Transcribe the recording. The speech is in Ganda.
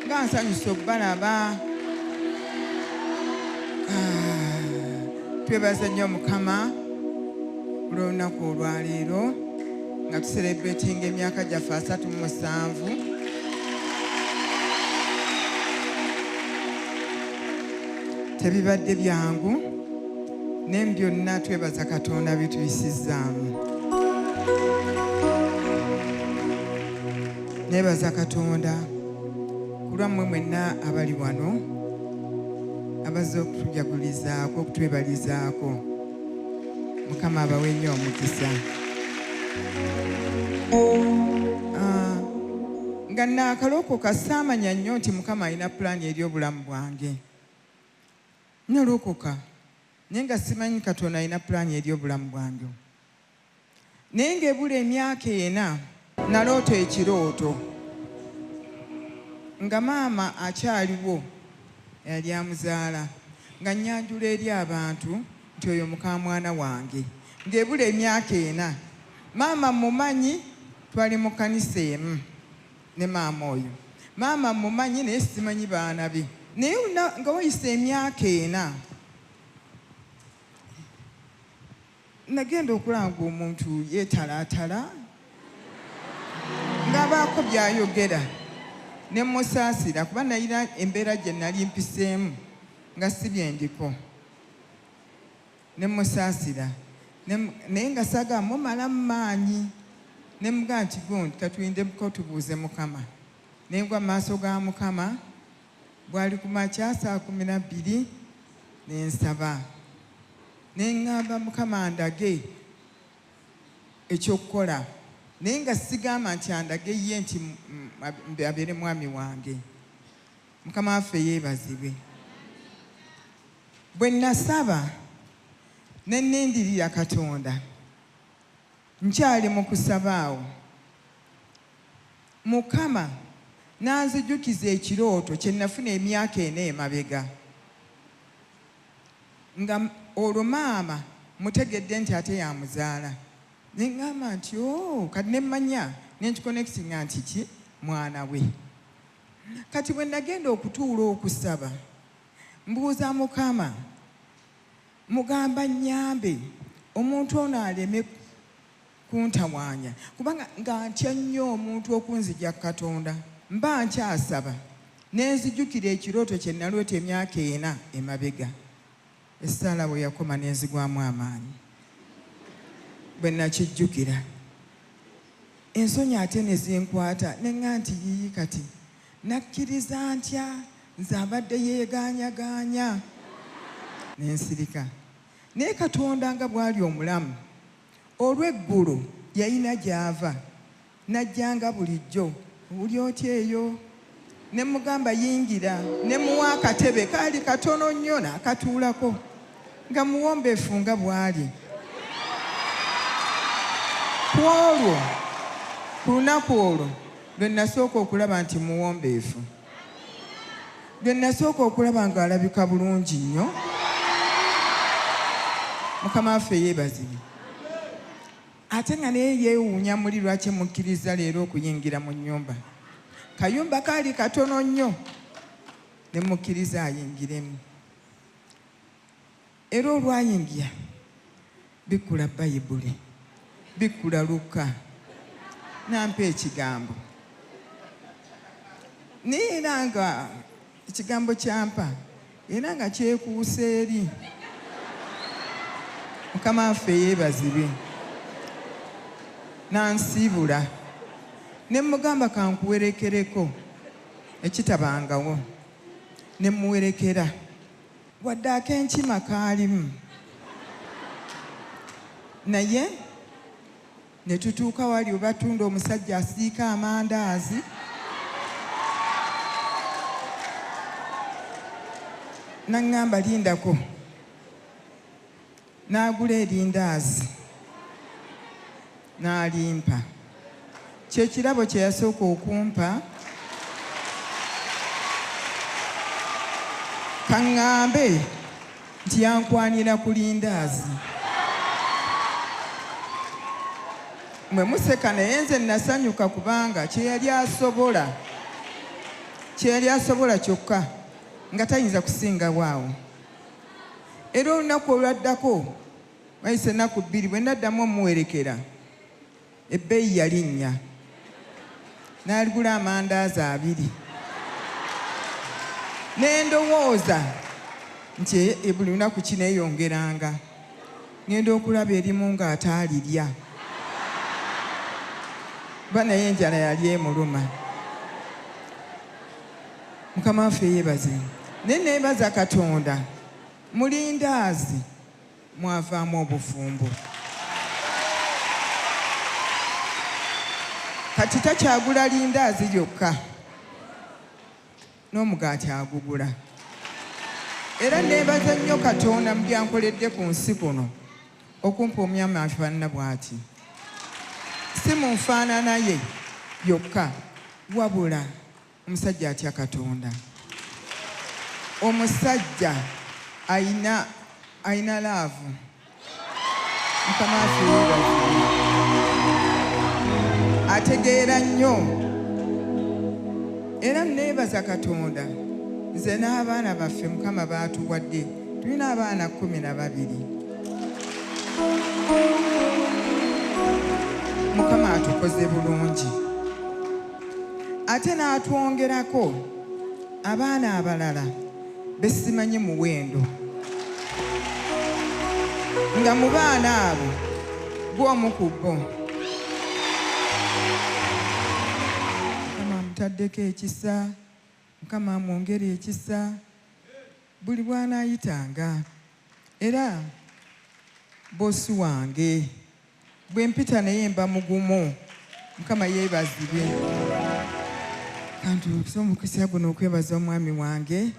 nga nsanyusa okubalaba. Twebaza nnyo Mukama olw'olunaku olwaleero nga tuserebratinga emyaka gyaffe 37. Tebibadde byangu naye byonna twebaza Katonda bituyisizaamu. Nebaza Katonda ku lwammwe mwenna abali wano abazze okutujagulizaako okutwebalizaako. Mukama abawe nnyo omukisa. Nga naakalokoka saamanya nnyo nti Mukama alina pulaani eri obulamu bwange. Nalokoka naye nga simanyi Katonda alina pulaani eri obulamu bwange. Naye ng'ebula emyaka 4 naloota ekirooto nga maama akyaliwo yali amuzaala nga nnyanjula eri abantu nti oyo muka mwana wange. Ng'ebula emyaka 4 maama mumanyi, twali mu kanisa emu ne maama oyo. Maama mumanyi naye simanyi baana be. Naye nga wayisa emyaka 4 nagenda okulanga omuntu yeetalaatala ng'abaako by'ayogera ne musaasira kuba nalina embeera gye nali mpiseemu nga si byendiko. Ne musaasira naye nga saga mumalamu maanyi. Ne mugaa nti gundi katuyindeko tubuuze Mukama. Ne ngwa maaso ga Mukama bwali ku makya 12 ne nsaba. Ne ngamba Mukama andage ekyokukola. Naye nga sigamba nti andage ye nti abeere mwami wange. Mukama waffe yeebazibwe. Bwe nasaba ne nnindirira Katonda nkyali mu kusaba awo, Mukama n'anzijukiza ekirooto kye nafuna emyaka 4 emabega. Nga olwo maama mutegedde nti ate yamuzaala. Ne ngamba nti kati ne mmanya ne nkikonekitinga nti ki mwana we. Kati bwe nagenda okutuula okusaba mbuuza Mukama, mugamba nnyambe omuntu ono aleme kuntawaanya kubanga nga ntya nnyo omuntu okunzija Katonda. Mba nkyasaba ne nzijukira ekirooto kye naloota emyaka 4 emabega. Essaala bwe yakoma ne nzigwamu amaanyi. Bwe nakijjukira ensonyi ate ne zinkwata ne nga nti yiyi kati nakkiriza ntya nze abadde yeegaanyagaanya. Ne nsirika. Naye Katonda nga bw'ali omulamu olw'eggulu yalina gy'ava najjanga bulijjo. Buli otya eyo ne mugamba yingira ne muwa akatebe kaali katono nnyo n'akatuulako nga muwombeefu nga bw'ali. Ku olwo ku lunaku olwo lwe nasooka okulaba nti muwombeefu, lwe nasooka okulaba nga alabika bulungi nnyo. Mukama waffe yeebazibwe. Ate nga naye yeewuunya muli lwaki mukkiriza leero okuyingira mu nnyumba. Kayumba kaali katono nnyo ne mukkiriza ayingiremu. Era olwayingira bikkula Bayibuli, bikkula Luka, nampa ekigambo. Naye era nga ekigambo kyampa era nga kyekuusa eri. Mukama waffe yeebazibwe. Nansiibula ne mugamba kankuwerekereko ekitabangawo. Ne muwerekera wadde ak'enkima kaalimu. Naye ne tutuuka wali obatunda omusajja asiika amandaazi. Naŋŋamba lindako. N'agula erindaazi n'alimpa. Kye kirabo kye yasooka okumpa. Kaŋŋambe nti yankwanira ku lindaazi. Mwe museka naye nze nasanyuka kubanga kye yali asobola kyeyali asobola kyokka nga tayinza kusinga waawo. Era olunaku olwaddako wayise ennaku 2 bwe ndaddamu omuwerekera ebbeeyi yalinnya n'aligula amandaazi 2 n'endowooza nti buli lunaku kineeyongeranga ngenda okulaba erimu ng'ataalirya ba naye enjala yali emuluma. Mukama waffe yeebaze. Naye neebaza Katonda mu lindaazi mwavaamu obufumbo. Kati takyagula lindaazi lyokka n'omugaati agugula. Era neebaza nnyo Katonda mu byankoledde ku nsi kuno okumpa omwami afaanana bw'ati. Si mu nfaanana ye yokka wabula omusajja atya Katonda. Omusajja ayina laavu. Mukama waffe yeebaze. Ategeera nnyo. Era neebaza Katonda nze n'abaana baffe Mukama baatuwadde. Tulina abaana 12. Mukama atukoze bulungi. Ate n'atwongerako abaana abalala be simanyi muwendo. Nga mu baana abo gw'omu ku bo Mukama amutaddeko ekisa. Mukama amwongere ekisa buli bw'anaayitanga. Era bosi wange bwe mpita naye mba mugumu. Mukama yeebazibwe. Kantu okusoma omukisa guno okwebaza omwami wange